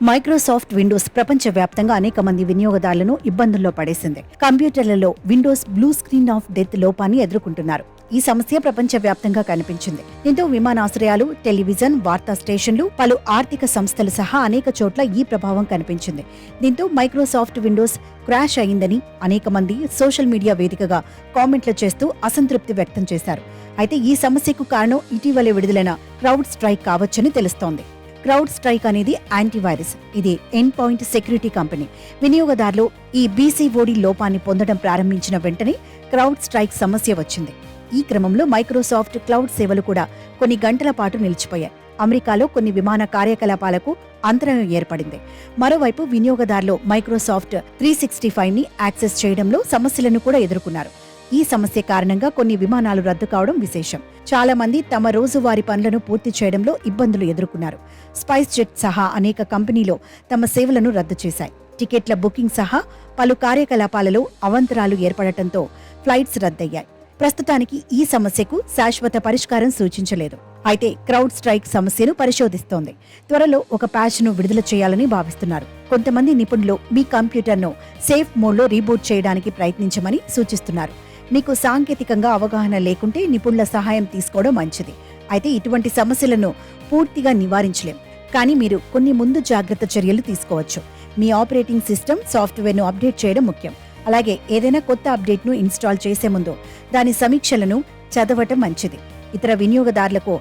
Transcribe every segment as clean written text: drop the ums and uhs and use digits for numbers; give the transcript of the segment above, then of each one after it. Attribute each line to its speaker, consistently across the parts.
Speaker 1: Microsoft Windows ప్రపంచవ్యాప్తంగా అనేక మంది వినియోగదారులను ఇబ్బందుల్లో పడేసింది. కంప్యూటర్లలో Windows blue screen of death లోపాన్ని ఎదుర్కొంటున్నారు. ఈ సమస్య ప్రపంచవ్యాప్తంగా కనిపించింది. దీంతో విమానాశ్రయాలు, టెలివిజన్, వార్తా స్టేషన్లు, పలు ఆర్థిక సంస్థలు సహా అనేక చోట్ల ఈ ప్రభావం కనిపించింది. దీంతో మైక్రోసాఫ్ట్ విండోస్ క్రాష్ అయిందని అనేక మంది సోషల్ మీడియా వేదికగా కామెంట్లు చేస్తూ అసంతృప్తి వ్యక్తం చేశారు. అయితే ఈ సమస్యకు కారణం ఇటీవలే విడుదలైన క్రౌడ్ స్ట్రైక్ కావచ్చని తెలుస్తోంది. క్రౌడ్ స్ట్రైక్ అనేది యాంటీవైరస్. ఇది ఎండ్ పాయింట్ సెక్యూరిటీ కంపెనీ. వినియోగదారులు ఈ బీసీఓడి లోపాన్ని పొందడం ప్రారంభించిన వెంటనే క్రౌడ్ స్ట్రైక్ సమస్య వచ్చింది. ఈ క్రమంలో మైక్రోసాఫ్ట్ క్లౌడ్ సేవలు కూడా కొన్ని గంటల పాటు నిలిచిపోయాయి. అమెరికాలో కొన్ని విమాన కార్యకలాపాలకు అంతరాయం ఏర్పడింది. మరోవైపు వినియోగదారులు మైక్రోసాఫ్ట్ 365ని యాక్సెస్ చేయడంలో సమస్యలను కూడా ఎదుర్కొన్నారు. ఈ సమస్య కారణంగా కొన్ని విమానాలు రద్దు కావడం విశేషం. చాలా మంది తమ రోజువారీ పనులను పూర్తి చేయడంలో ఇబ్బందులు ఎదుర్కొన్నారు. స్పైస్ జెట్ సహా అనేక కంపెనీలు తమ సేవలను రద్దు చేశాయి. టికెట్ల బుకింగ్ సహా పలు కార్యకలాపాలలో అవాంతరాలు ఏర్పడటంతో ఫ్లైట్స్ రద్దయ్యాయి. ప్రస్తుతానికి ఈ సమస్యకు శాశ్వత పరిష్కారం సూచించలేదు. అయితే క్రౌడ్ స్ట్రైక్ సమస్యను పరిశోధిస్తోంది. త్వరలో ఒక ప్యాచ్ను విడుదల చేయాలని భావిస్తున్నారు. కొంతమంది నిపుణులు మీ కంప్యూటర్ను సేఫ్ మోడ్లో రీబూట్ చేయడానికి ప్రయత్నించమని సూచిస్తున్నారు. మీకు సాంకేతికంగా అవగాహన లేకుంటే నిపుణుల సహాయం తీసుకోవడం మంచిది. అయితే ఇటువంటి సమస్యలను పూర్తిగా నివారించలేం, కానీ మీరు కొన్ని ముందు జాగ్రత్త చర్యలు తీసుకోవచ్చు. మీ ఆపరేటింగ్ సిస్టమ్, సాఫ్ట్వేర్ను అప్డేట్ చేయడం ముఖ్యం. అలాగే ఏదైనా కొత్త అప్డేట్ను ఇన్స్టాల్ చేసే ముందు దాని సమీక్షలను చదవటం మంచిది. ఇతర వినియోగదారులకు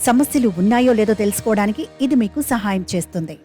Speaker 1: సమస్యలు ఉన్నాయో లేదో తెలుసుకోవడానికి ఇది మీకు సహాయం చేస్తుంది.